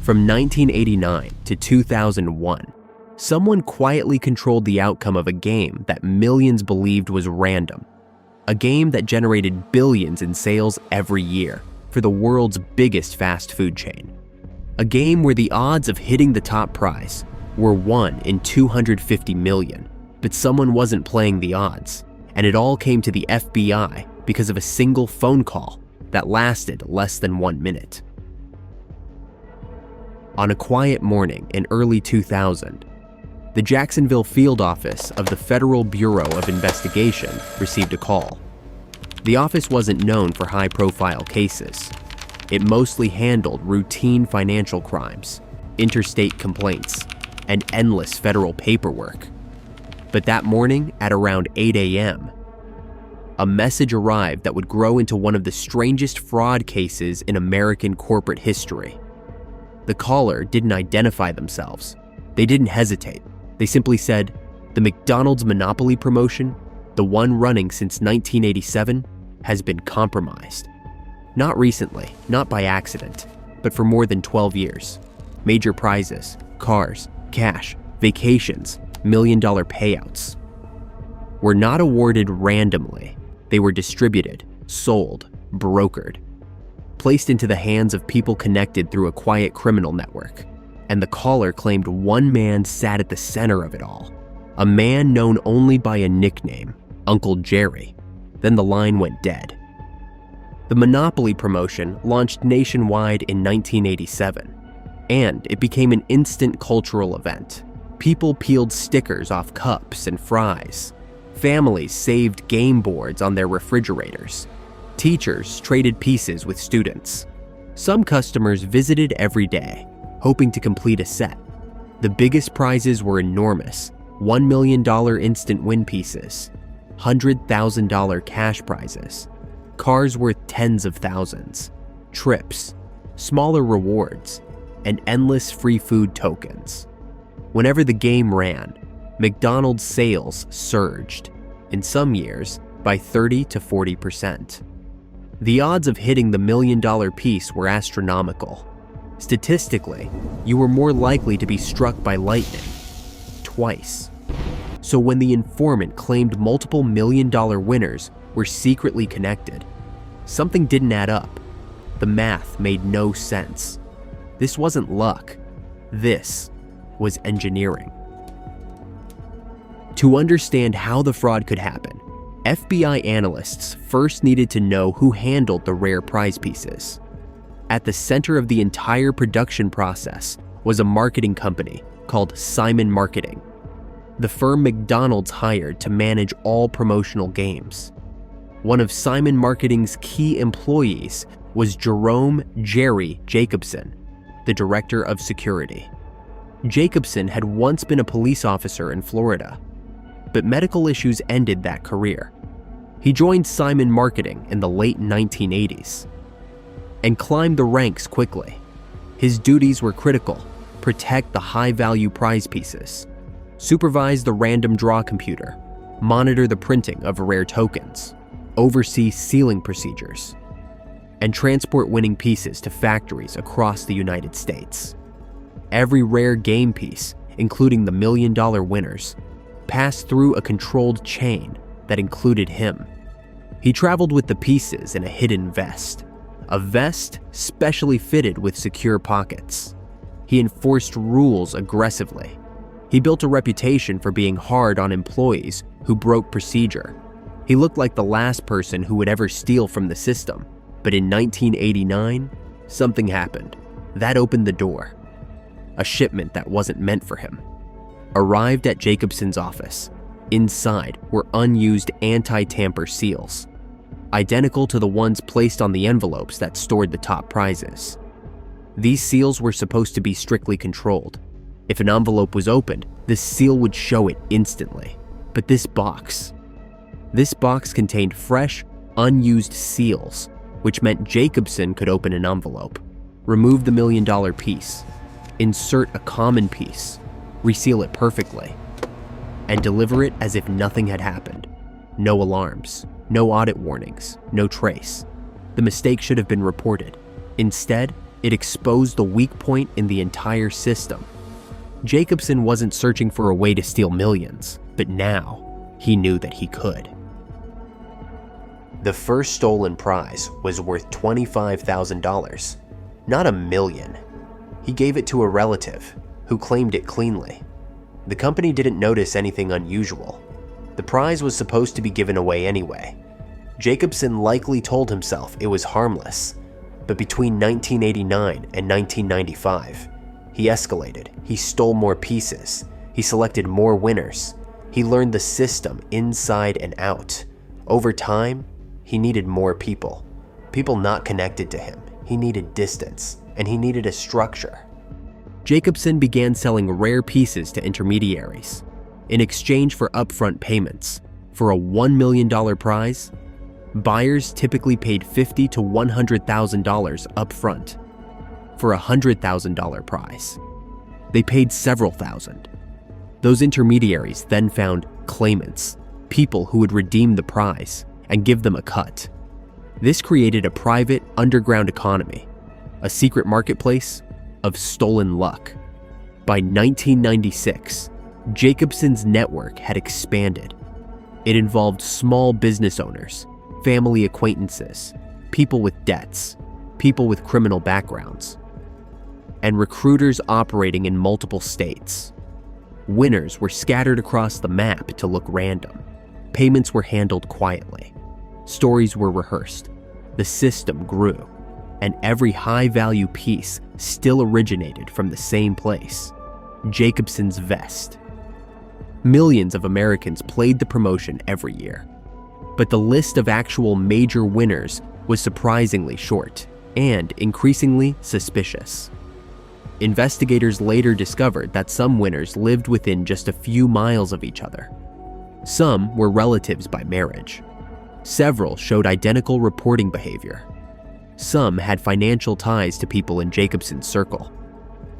From 1989 to 2001, someone quietly controlled the outcome of a game that millions believed was random. A game that generated billions in sales every year for the world's biggest fast food chain. A game where the odds of hitting the top prize were 1 in 250 million, but someone wasn't playing the odds, and it all came to the FBI because of a single phone call that lasted less than 1 minute. On a quiet morning in early 2000, the Jacksonville field office of the Federal Bureau of Investigation received a call. The office wasn't known for high-profile cases. It mostly handled routine financial crimes, interstate complaints, and endless federal paperwork. But that morning at around 8 a.m., a message arrived that would grow into one of the strangest fraud cases in American corporate history. The caller didn't identify themselves. They didn't hesitate. They simply said, "The McDonald's monopoly promotion, the one running since 1987, has been compromised. Not recently, not by accident, but for more than 12 years. Major prizes, cars, cash, vacations, million-dollar payouts were not awarded randomly. They were distributed, sold, brokered, placed into the hands of people connected through a quiet criminal network. And the caller claimed one man sat at the center of it all, a man known only by a nickname, Uncle Jerry." Then the line went dead. The Monopoly promotion launched nationwide in 1987, and it became an instant cultural event. People peeled stickers off cups and fries. Families saved game boards on their refrigerators. Teachers traded pieces with students. Some customers visited every day, hoping to complete a set. The biggest prizes were enormous: $1 million instant win pieces, $100,000 cash prizes, cars worth tens of thousands, trips, smaller rewards, and endless free food tokens. Whenever the game ran, McDonald's sales surged, in some years by 30 to 40%. The odds of hitting the $1 million piece were astronomical. Statistically, you were more likely to be struck by lightning twice. So when the informant claimed multiple $1 million winners were secretly connected, something didn't add up. The math made no sense. This wasn't luck. This was engineering. To understand how the fraud could happen, FBI analysts first needed to know who handled the rare prize pieces. At the center of the entire production process was a marketing company called Simon Marketing, the firm McDonald's hired to manage all promotional games. One of Simon Marketing's key employees was Jerome "Jerry" Jacobson, the director of security. Jacobson had once been a police officer in Florida, but medical issues ended that career. He joined Simon Marketing in the late 1980s and climbed the ranks quickly. His duties were critical: protect the high-value prize pieces, supervise the random draw computer, monitor the printing of rare tokens, oversee sealing procedures, and transport winning pieces to factories across the United States. Every rare game piece, including the $1 million winners, passed through a controlled chain that included him. He traveled with the pieces in a hidden vest, a vest specially fitted with secure pockets. He enforced rules aggressively. He built a reputation for being hard on employees who broke procedure. He looked like the last person who would ever steal from the system. But in 1989, something happened. That opened the door. A shipment that wasn't meant for him arrived at Jacobson's office. Inside were unused anti-tamper seals, identical to the ones placed on the envelopes that stored the top prizes. These seals were supposed to be strictly controlled. If an envelope was opened, the seal would show it instantly. But this box contained fresh, unused seals, which meant Jacobson could open an envelope, remove the $1 million piece, insert a common piece, reseal it perfectly, and deliver it as if nothing had happened. No alarms, no audit warnings, no trace. The mistake should have been reported. Instead, It exposed the weak point in the entire system. Jacobson wasn't searching for a way to steal millions, but now he knew that he could. The first stolen prize was worth $25,000, not $1 million. He gave it to a relative who claimed it cleanly. The company didn't notice anything unusual. The prize was supposed to be given away anyway. Jacobson likely told himself it was harmless, but between 1989 and 1995, he escalated. He stole more pieces. He selected more winners. He learned the system inside and out. Over time, he needed more people. People not connected to him. He needed distance, and he needed a structure. Jacobson began selling rare pieces to intermediaries. In exchange for upfront payments, for a $1 million prize, buyers typically paid $50,000 to $100,000 upfront. For a $100,000 prize, they paid several thousand. Those intermediaries then found claimants, people who would redeem the prize and give them a cut. This created a private, underground economy, a secret marketplace of stolen luck. By 1996, Jacobson's network had expanded. It involved small business owners, family acquaintances, people with debts, people with criminal backgrounds, and recruiters operating in multiple states. Winners were scattered across the map to look random. Payments were handled quietly. Stories were rehearsed. The system grew, and every high-value piece still originated from the same place, Jacobson's vest. Millions of Americans played the promotion every year, but the list of actual major winners was surprisingly short and increasingly suspicious. Investigators later discovered that some winners lived within just a few miles of each other. Some were relatives by marriage. Several showed identical reporting behavior. Some had financial ties to people in Jacobson's circle,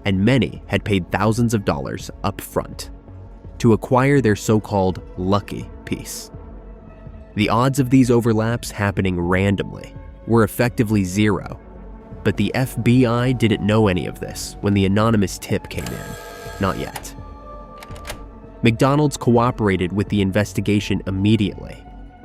and many had paid thousands of dollars up front to acquire their so-called lucky piece. The odds of these overlaps happening randomly were effectively zero, but the FBI didn't know any of this when the anonymous tip came in. Not yet. McDonald's cooperated with the investigation immediately,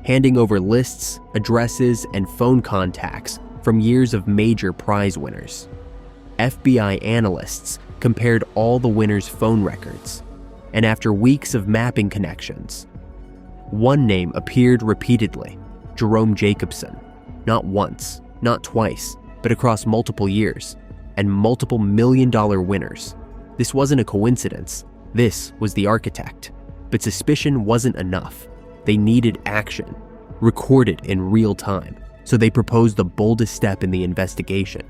handing over lists, addresses, and phone contacts from years of major prize winners. FBI analysts compared all the winners' phone records, and after weeks of mapping connections, one name appeared repeatedly: Jerome Jacobson. Not once, not twice, but across multiple years, and multiple million-dollar winners. This wasn't a coincidence. This was the architect. But suspicion wasn't enough. They needed action, recorded in real time, so they proposed the boldest step in the investigation.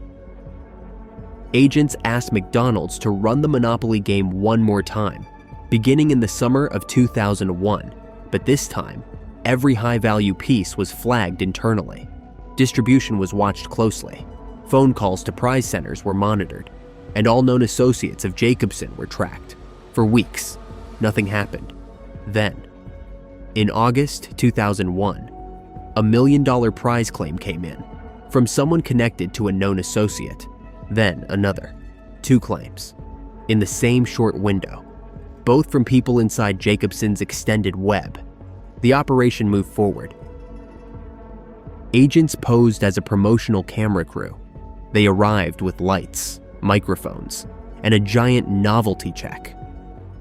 Agents asked McDonald's to run the Monopoly game one more time, beginning in the summer of 2001, but this time, every high-value piece was flagged internally. Distribution was watched closely. Phone calls to prize centers were monitored, and all known associates of Jacobson were tracked. For weeks, nothing happened. Then, in August 2001, a $1 million prize claim came in from someone connected to a known associate. Then another. 2 claims, in the same short window, both from people inside Jacobson's extended web. The operation moved forward. Agents posed as a promotional camera crew. They arrived with lights, microphones, and a giant novelty check.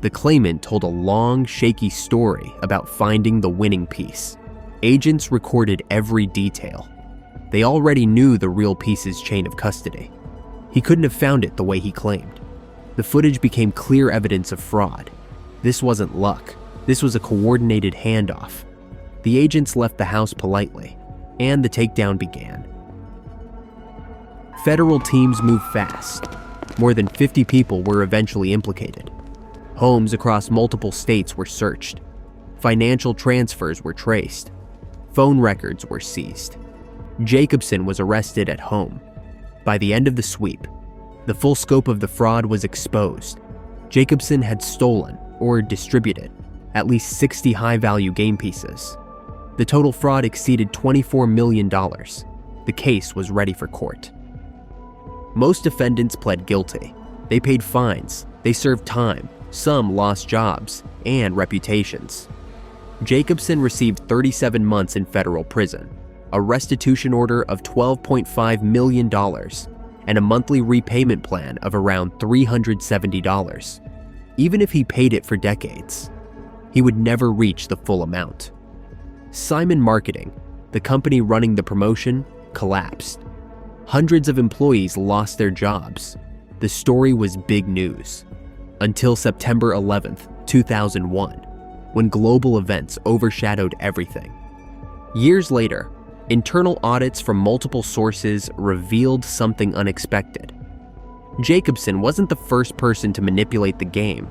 The claimant told a long, shaky story about finding the winning piece. Agents recorded every detail. They already knew the real piece's chain of custody. He couldn't have found it the way he claimed. The footage became clear evidence of fraud. This wasn't luck. This was a coordinated handoff. The agents left the house politely, and the takedown began. Federal teams moved fast. More than 50 people were eventually implicated. Homes across multiple states were searched. Financial transfers were traced. Phone records were seized. Jacobson was arrested at home. By the end of the sweep, the full scope of the fraud was exposed. Jacobson had stolen or distributed at least 60 high-value game pieces. The total fraud exceeded $24 million. The case was ready for court. Most defendants pled guilty. They paid fines, they served time, some lost jobs and reputations. Jacobson received 37 months in federal prison, a restitution order of $12.5 million, and a monthly repayment plan of around $370. Even if he paid it for decades, he would never reach the full amount. Simon Marketing, the company running the promotion, collapsed. Hundreds of employees lost their jobs. The story was big news. Until September 11th, 2001, when global events overshadowed everything. Years later, internal audits from multiple sources revealed something unexpected. Jacobson wasn't the first person to manipulate the game.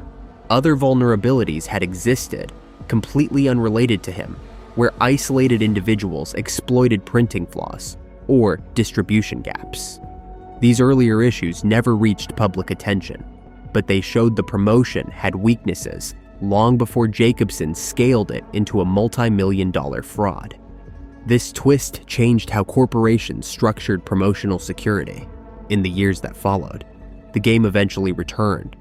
Other vulnerabilities had existed, completely unrelated to him, where isolated individuals exploited printing flaws or distribution gaps. These earlier issues never reached public attention, but they showed the promotion had weaknesses long before Jacobson scaled it into a multi-million-dollar fraud. This twist changed how corporations structured promotional security. In the years that followed, the game eventually returned,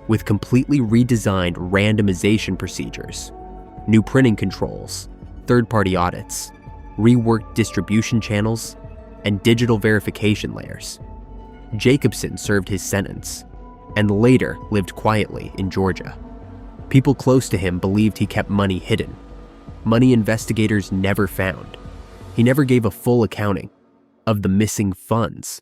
with completely redesigned randomization procedures, new printing controls, third-party audits, reworked distribution channels, and digital verification layers. Jacobson served his sentence, and later lived quietly in Georgia. People close to him believed he kept money hidden, money investigators never found. He never gave a full accounting of the missing funds